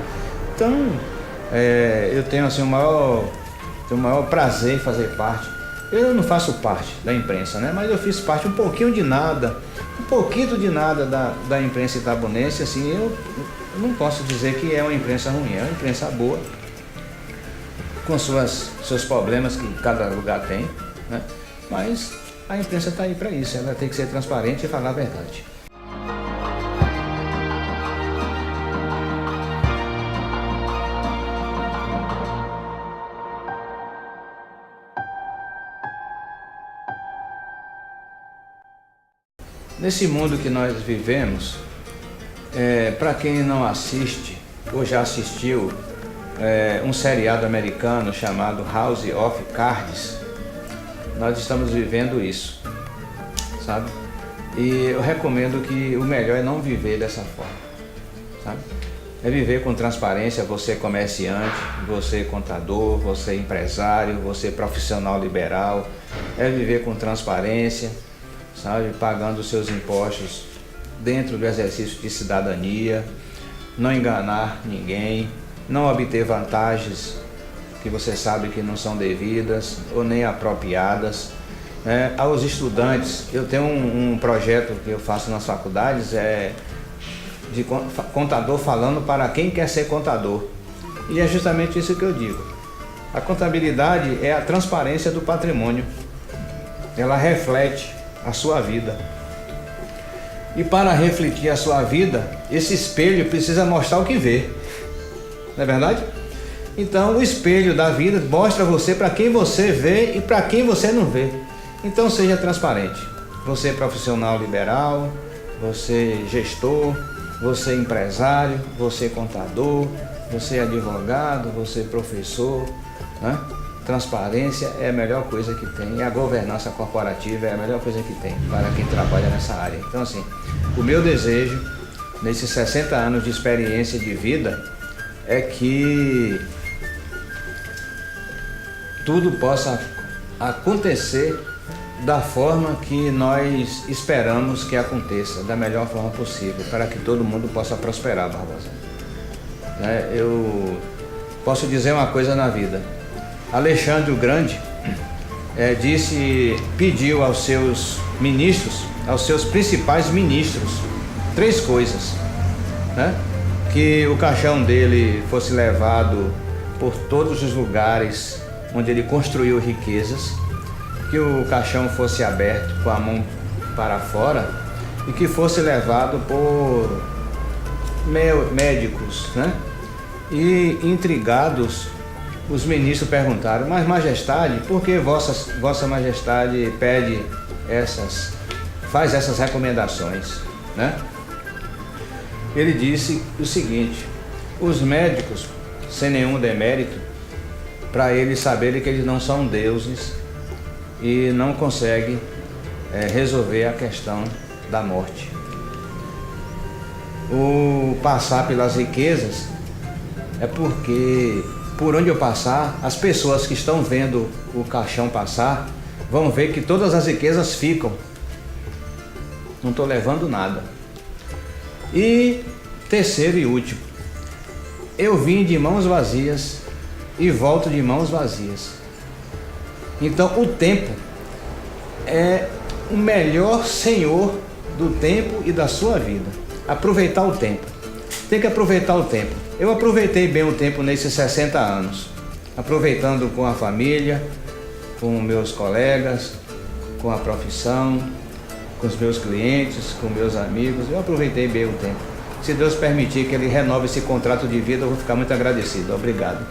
Então, eu tenho assim, o maior prazer em fazer parte. Eu não faço parte da imprensa, né? Mas eu fiz parte um pouquinho de nada da imprensa itabunense, assim, eu não posso dizer que é uma imprensa ruim, é uma imprensa boa, com seus problemas que cada lugar tem, né? Mas a imprensa está aí para isso, ela tem que ser transparente e falar a verdade. Nesse mundo que nós vivemos, para quem não assiste ou já assistiu um seriado americano chamado House of Cards, nós estamos vivendo isso, sabe? E eu recomendo que o melhor é não viver dessa forma, sabe? É viver com transparência, você comerciante, você contador, você empresário, você profissional liberal. É viver com transparência, sabe? Pagando os seus impostos dentro do exercício de cidadania, não enganar ninguém, não obter vantagens que você sabe que não são devidas ou nem apropriadas. Aos estudantes, eu tenho um projeto que eu faço nas faculdades, de contador falando para quem quer ser contador. E é justamente isso que eu digo. A contabilidade é a transparência do patrimônio. Ela reflete a sua vida. E para refletir a sua vida, esse espelho precisa mostrar o que vê. Não é verdade? Então o espelho da vida mostra você para quem você vê e para quem você não vê. Então seja transparente. Você é profissional liberal, você gestor, você empresário, você contador, você advogado, você professor, né? Transparência é a melhor coisa que tem, e a governança corporativa é a melhor coisa que tem para quem trabalha nessa área. Então assim, o meu desejo, nesses 60 anos de experiência de vida, é que tudo possa acontecer da forma que nós esperamos que aconteça, da melhor forma possível, para que todo mundo possa prosperar, Barbosa. Eu posso dizer uma coisa na vida. Alexandre o Grande pediu aos seus ministros, aos seus principais ministros, 3 coisas, né? Que o caixão dele fosse levado por todos os lugares onde ele construiu riquezas, que o caixão fosse aberto com a mão para fora e que fosse levado por médicos, né? E intrigados, os ministros perguntaram: mas majestade, por que vossa majestade faz essas recomendações, né? Ele disse o seguinte: os médicos, sem nenhum demérito, para eles saberem que eles não são deuses e não conseguem resolver a questão da morte. O passar pelas riquezas é porque, por onde eu passar, as pessoas que estão vendo o caixão passar vão ver que todas as riquezas ficam. Não estou levando nada. E terceiro e último, eu vim de mãos vazias e volto de mãos vazias. Então o tempo é o melhor senhor do tempo e da sua vida. Aproveitar o tempo. Tem que aproveitar o tempo. Eu aproveitei bem o tempo nesses 60 anos. Aproveitando com a família, com meus colegas, com a profissão, com os meus clientes, com meus amigos. Eu aproveitei bem o tempo. Se Deus permitir que Ele renove esse contrato de vida, eu vou ficar muito agradecido. Obrigado.